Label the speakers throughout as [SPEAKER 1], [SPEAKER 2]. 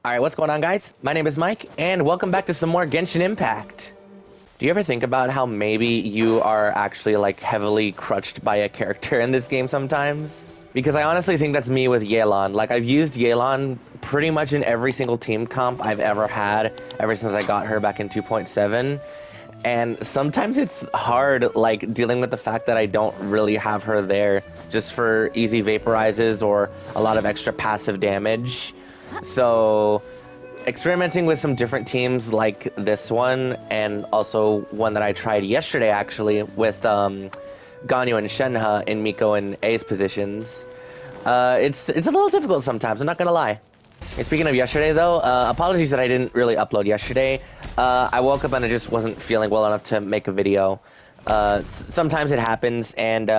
[SPEAKER 1] Alright, what's going on, guys? My name is Mike, and welcome back to some more Genshin Impact. Do you ever think about how maybe you are actually, like, heavily crutched by a character in this game sometimes? Because I honestly think that's me with Yelan. Like, I've used Yelan pretty much in every single team comp I've ever had, ever since I got her back in 2.7. And sometimes it's hard, like, dealing with the fact that I don't really have her there just for easy vaporizes or a lot of extra passive damage. So, experimenting with some different teams like this one, and also one that I tried yesterday actually with Ganyu and Shenhe in Miko and A's positions. It's a little difficult sometimes, I'm not gonna lie. And speaking of yesterday though, apologies that I didn't really upload yesterday. I woke up and I just wasn't feeling well enough to make a video. Sometimes it happens, and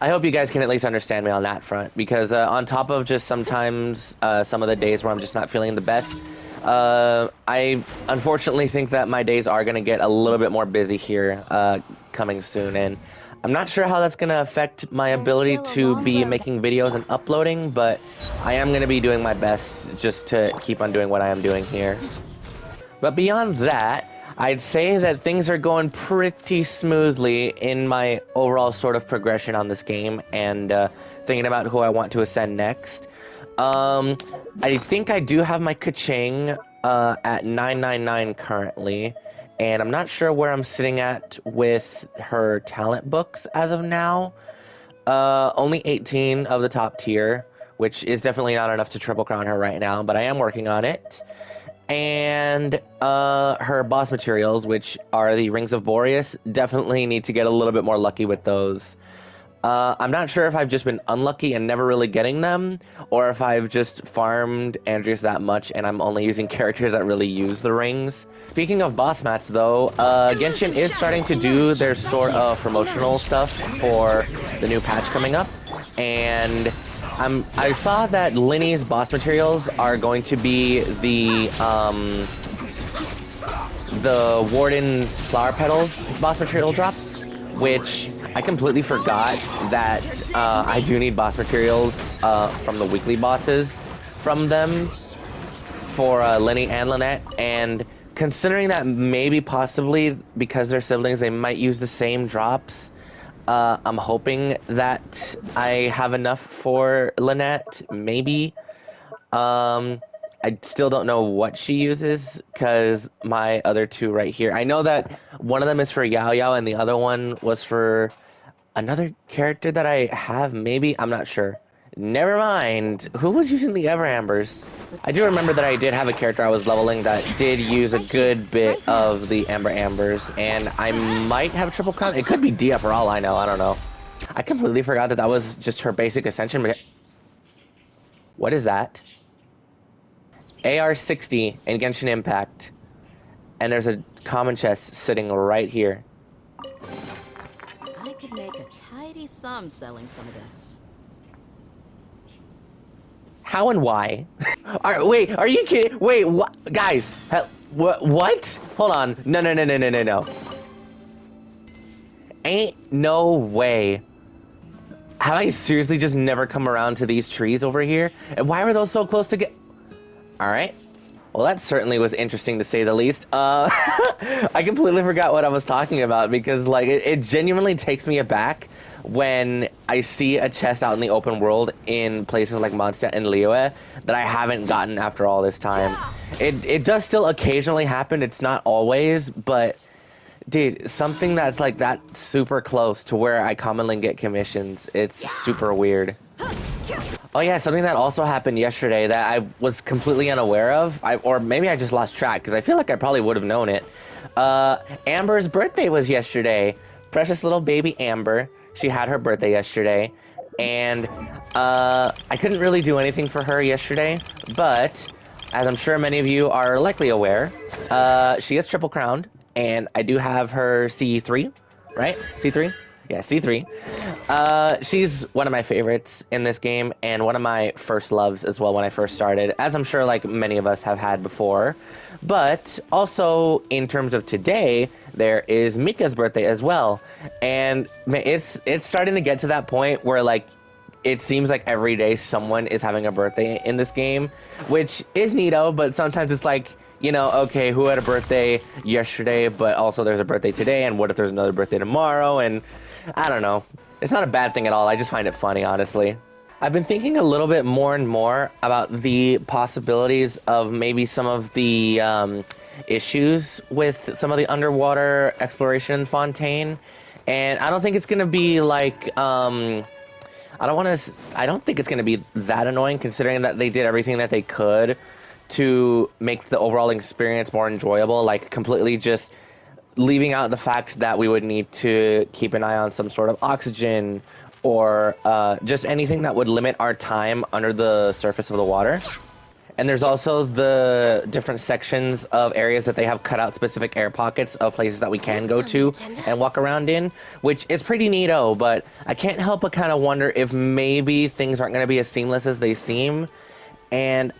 [SPEAKER 1] I hope you guys can at least understand me on that front, because on top of just sometimes some of the days where I'm just not feeling the best, I unfortunately think that my days are going to get a little bit more busy here coming soon, and I'm not sure how that's going to affect my ability to be making videos and uploading, but I am going to be doing my best just to keep on doing what I am doing here. But beyond that, I'd say that things are going pretty smoothly in my overall sort of progression on this game, and thinking about who I want to ascend next. I think I do have my Kaching at 999 currently, and I'm not sure where I'm sitting at with her talent books as of now. Only 18 of the top tier, which is definitely not enough to triple crown her right now, but I am working on it. And her boss materials, which are the Rings of Boreas, definitely need to get a little bit more lucky with those. I'm not sure if I've just been unlucky and never really getting them, or if I've just farmed Andreas that much and I'm only using characters that really use the rings. Speaking of boss mats though, Genshin is starting to do their sort of promotional stuff for the new patch coming up, and I saw that Linny's boss materials are going to be the Warden's Flower Petals boss material drops, which I completely forgot that I do need boss materials from the weekly bosses from them for Linny and Lynette, and considering that maybe possibly because they're siblings they might use the same drops, I'm hoping that I have enough for Lynette, maybe. I still don't know what she uses, because my other two right here, I know that one of them is for Yao Yao and the other one was for another character that I have, maybe? I'm not sure. Never mind. Who was using the Ever Ambers? I do remember that I did have a character I was leveling that did use a good bit of the Ember Ambers, and I might have triple crown. It could be Dia for all I know. I don't know. I completely forgot that that was just her basic ascension. What is that? AR-60 in Genshin Impact. And there's a common chest sitting right here.
[SPEAKER 2] I could make a tidy sum selling some of this.
[SPEAKER 1] How and why? Wait, are you kidding? Wait, what? Guys, what? Hold on. No. Ain't no way. Have I seriously just never come around to these trees over here? And why were those so close to get... Alright. Well, that certainly was interesting to say the least. I completely forgot what I was talking about, because like it genuinely takes me aback when I see a chest out in the open world in places like Mondstadt and Liyue that I haven't gotten after all this time. It does still occasionally happen, it's not always, but dude, something that's like that super close to where I commonly get commissions, it's super weird. Oh yeah, something that also happened yesterday that I was completely unaware of, or maybe I just lost track, because I feel like I probably would have known it. Amber's birthday was yesterday. Precious little baby Amber. She had her birthday yesterday, and I couldn't really do anything for her yesterday, but as I'm sure many of you are likely aware, she is triple crowned, and I do have her C3, right? C3? Yeah, C3. She's one of my favorites in this game, and one of my first loves as well when I first started, as I'm sure like many of us have had before. But also, in terms of today, there is Mika's birthday as well, and it's starting to get to that point where like it seems like every day someone is having a birthday in this game, which is neato, but sometimes it's like, you know, okay, who had a birthday yesterday, but also there's a birthday today, and what if there's another birthday tomorrow? And I don't know. It's not a bad thing at all. I just find it funny, honestly. I've been thinking a little bit more and more about the possibilities of maybe some of the issues with some of the underwater exploration in Fontaine. And I don't think it's going to be like I don't think it's going to be that annoying considering that they did everything that they could to make the overall experience more enjoyable, like completely just leaving out the fact that we would need to keep an eye on some sort of oxygen or just anything that would limit our time under the surface of the water. And there's also the different sections of areas that they have cut out specific air pockets of places that we can go to and walk around in, which is pretty neato, but I can't help but kind of wonder if maybe things aren't going to be as seamless as they seem. And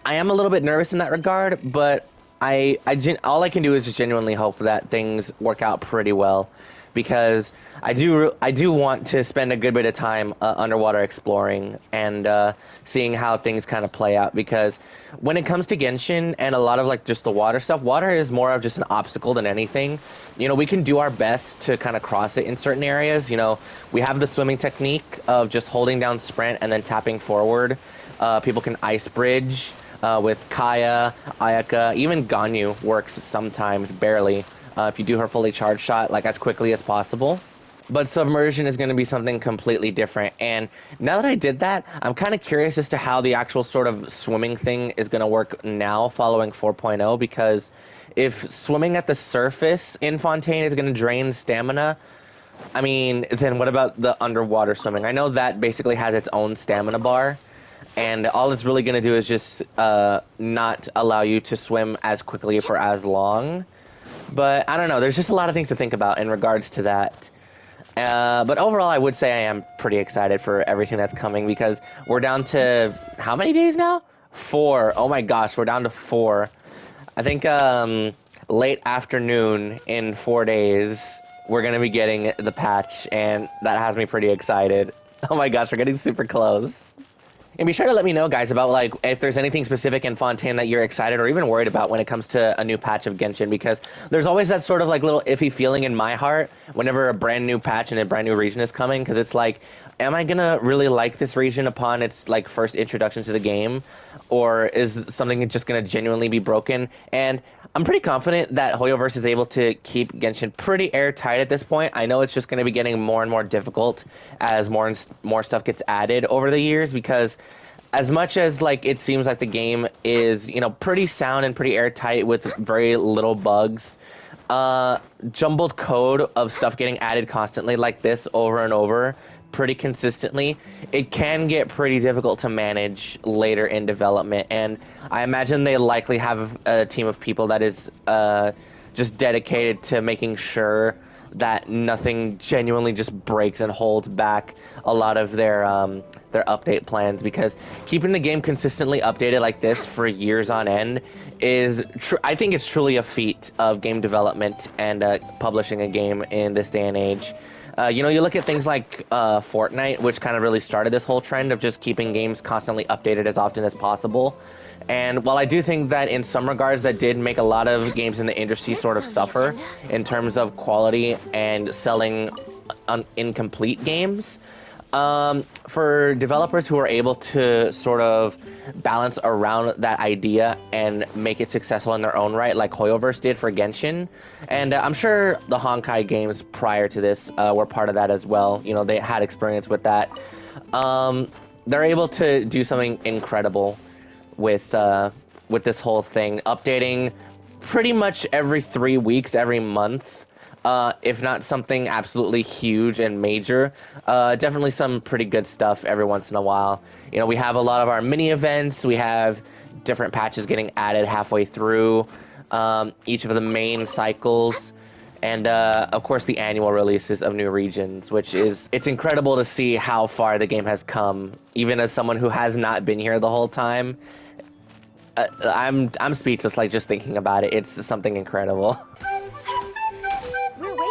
[SPEAKER 1] I am a little bit nervous in that regard, but all I can do is just genuinely hope that things work out pretty well, because I do want to spend a good bit of time underwater exploring and seeing how things kind of play out, because when it comes to Genshin and a lot of like just the water stuff, water is more of just an obstacle than anything. You know, we can do our best to kind of cross it in certain areas. You know, we have the swimming technique of just holding down sprint and then tapping forward. People can ice bridge with Kaya, Ayaka, even Ganyu works sometimes, barely, if you do her fully charged shot like as quickly as possible. But submersion is going to be something completely different. And now that I did that, I'm kind of curious as to how the actual sort of swimming thing is going to work now following 4.0, because if swimming at the surface in Fontaine is going to drain stamina, I mean, then what about the underwater swimming? I know that basically has its own stamina bar, and all it's really going to do is just not allow you to swim as quickly for as long. But I don't know, there's just a lot of things to think about in regards to that. But overall, I would say I am pretty excited for everything that's coming, because we're down to how many days now? 4. Oh my gosh, we're down to 4. I think late afternoon in 4 days, we're going to be getting the patch, and that has me pretty excited. Oh my gosh, we're getting super close. And be sure to let me know, guys, about like if there's anything specific in Fontaine that you're excited or even worried about when it comes to a new patch of Genshin, because there's always that sort of like little iffy feeling in my heart whenever a brand new patch and a brand new region is coming, because it's like, am I gonna really like this region upon its like first introduction to the game, or is something just gonna genuinely be broken? And I'm pretty confident that Hoyoverse is able to keep Genshin pretty airtight at this point. I know it's just going to be getting more and more difficult as more and more stuff gets added over the years, because as much as like it seems like the game is, you know, pretty sound and pretty airtight with very little bugs, jumbled code of stuff getting added constantly like this over and over pretty consistently, it can get pretty difficult to manage later in development. And I imagine they likely have a team of people that is just dedicated to making sure that nothing genuinely just breaks and holds back a lot of their update plans, because keeping the game consistently updated like this for years on end is I think it's truly a feat of game development and publishing a game in this day and age. You know, you look at things like Fortnite, which kind of really started this whole trend of just keeping games constantly updated as often as possible. And while I do think that in some regards that did make a lot of games in the industry sort of suffer in terms of quality and selling incomplete games, for developers who are able to sort of balance around that idea and make it successful in their own right, like Hoyoverse did for Genshin, and I'm sure the Honkai games prior to this were part of that as well. You know, they had experience with that. They're able to do something incredible with this whole thing, updating pretty much every 3 weeks, every month. If not something absolutely huge and major, definitely some pretty good stuff every once in a while. You know, we have a lot of our mini events, we have different patches getting added halfway through each of the main cycles, and of course the annual releases of new regions, which it's incredible to see how far the game has come, even as someone who has not been here the whole time. I'm speechless, like, just thinking about it. It's something incredible.
[SPEAKER 2] We're waiting.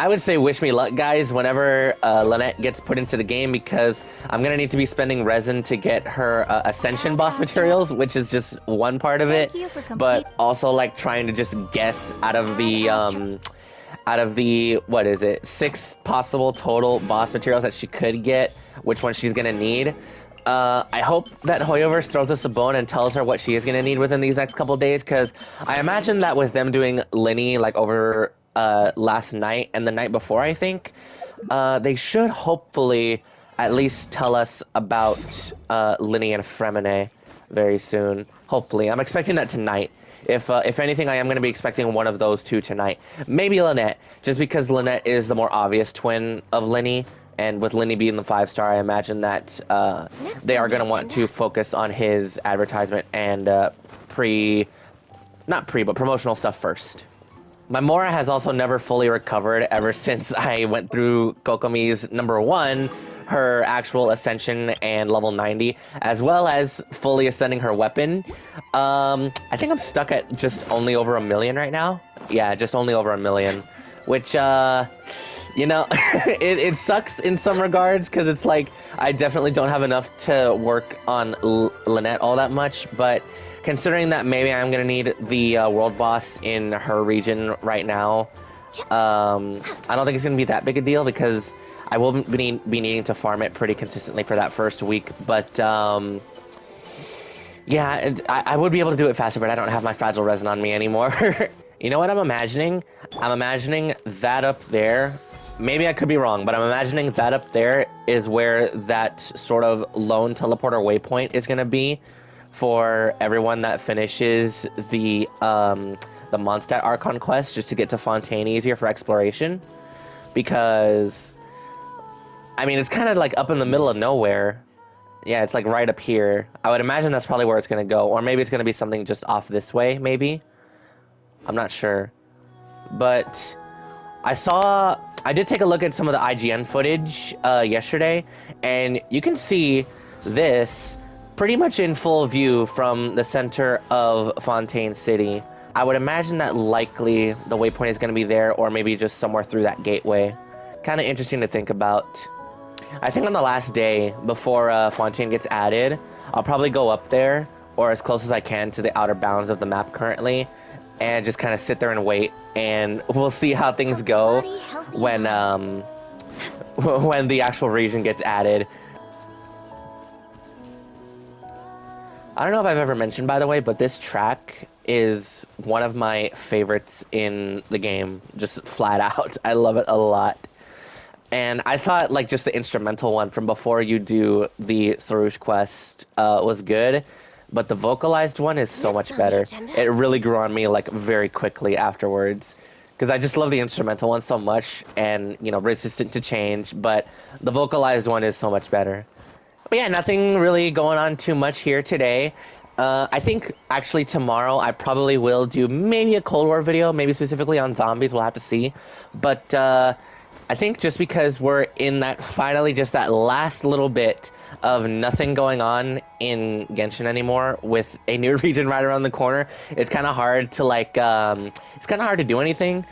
[SPEAKER 1] I would say wish me luck, guys, whenever Lynette gets put into the game, because I'm going to need to be spending resin to get her Ascension boss materials, which is just one part of it, but also like trying to just guess out of the, what is it, 6 possible total boss materials that she could get, which one she's going to need. I hope that Hoyoverse throws us a bone and tells her what she is going to need within these next couple days, because I imagine that with them doing Linny like over last night and the night before, I think, they should hopefully at least tell us about Linny and Fremine very soon. Hopefully. I'm expecting that tonight. If anything, I am going to be expecting one of those two tonight. Maybe Lynette, just because Lynette is the more obvious twin of Linny. And with Linny being the 5-star, I imagine that they are going to want to focus on his advertisement and but promotional stuff first. My Mora has also never fully recovered ever since I went through Kokomi's number 1, her actual ascension and level 90, as well as fully ascending her weapon. I think I'm stuck at just only over 1 million right now. Yeah, just only over 1 million, which you know, it sucks in some regards, because it's like I definitely don't have enough to work on Lynette all that much, but considering that maybe I'm going to need the world boss in her region right now, I don't think it's going to be that big a deal, because I will be needing to farm it pretty consistently for that first week, but yeah, I would be able to do it faster, but I don't have my fragile resin on me anymore. You know what I'm imagining? I'm imagining that up there. Maybe I could be wrong, but I'm imagining that up there is where that sort of lone teleporter waypoint is going to be for everyone that finishes the Mondstadt Archon quest, just to get to Fontaine easier for exploration. Because, I mean, it's kind of like up in the middle of nowhere. Yeah, it's like right up here. I would imagine that's probably where it's going to go. Or maybe it's going to be something just off this way, maybe. I'm not sure. But I did take a look at some of the IGN footage yesterday, and you can see this pretty much in full view from the center of Fontaine City. I would imagine that likely the waypoint is going to be there, or maybe just somewhere through that gateway. Kind of interesting to think about. I think on the last day before Fontaine gets added, I'll probably go up there, or as close as I can to the outer bounds of the map currently, and just kind of sit there and wait, and we'll see how things go when when the actual region gets added. I don't know if I've ever mentioned, by the way, but this track is one of my favorites in the game, just flat out. I love it a lot. And I thought like just the instrumental one from before you do the Sarouche quest was good. But the vocalized one is so much better. It really grew on me like very quickly afterwards, because I just love the instrumental one so much, and you know, resistant to change. But the vocalized one is so much better. But yeah, nothing really going on too much here today. I think actually tomorrow I probably will do maybe a Cold War video, maybe specifically on zombies. We'll have to see. But I think just because we're in that finally just that last little bit of nothing going on in Genshin anymore, with a new region right around the corner, it's kind of hard to like it's kind of hard to do anything.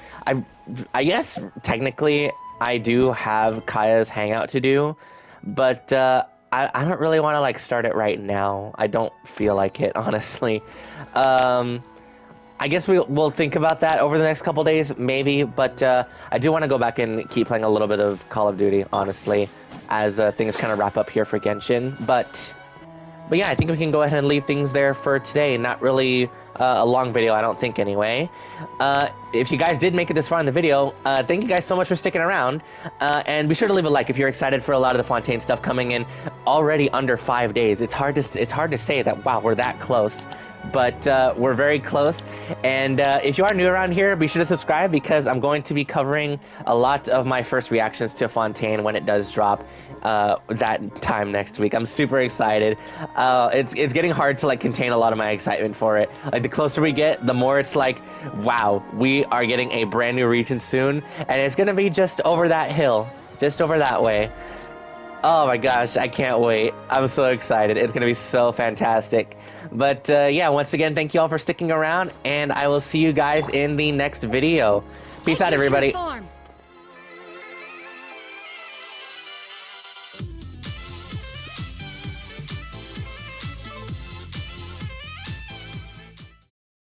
[SPEAKER 1] I guess technically I do have Kaya's hangout to do, but I don't really want to like start it right now. I don't feel like it, honestly. I guess we'll think about that over the next couple days, maybe, but I do want to go back and keep playing a little bit of Call of Duty, honestly, as things kind of wrap up here for Genshin. But yeah, I think we can go ahead and leave things there for today. Not really a long video, I don't think, anyway. If you guys did make it this far in the video, thank you guys so much for sticking around. And be sure to leave a like if you're excited for a lot of the Fontaine stuff coming in already under 5 days. It's hard to say that, wow, we're that close. But we're very close, and if you are new around here, be sure to subscribe, because I'm going to be covering a lot of my first reactions to Fontaine when it does drop that time next week. I'm super excited. It's getting hard to like contain a lot of my excitement for it. Like the closer we get, the more it's like, wow, we are getting a brand new region soon, and it's gonna be just over that hill, just over that way. Oh my gosh, I can't wait. I'm so excited. It's going to be so fantastic. But yeah, once again, thank you all for sticking around, and I will see you guys in the next video. Peace out, everybody.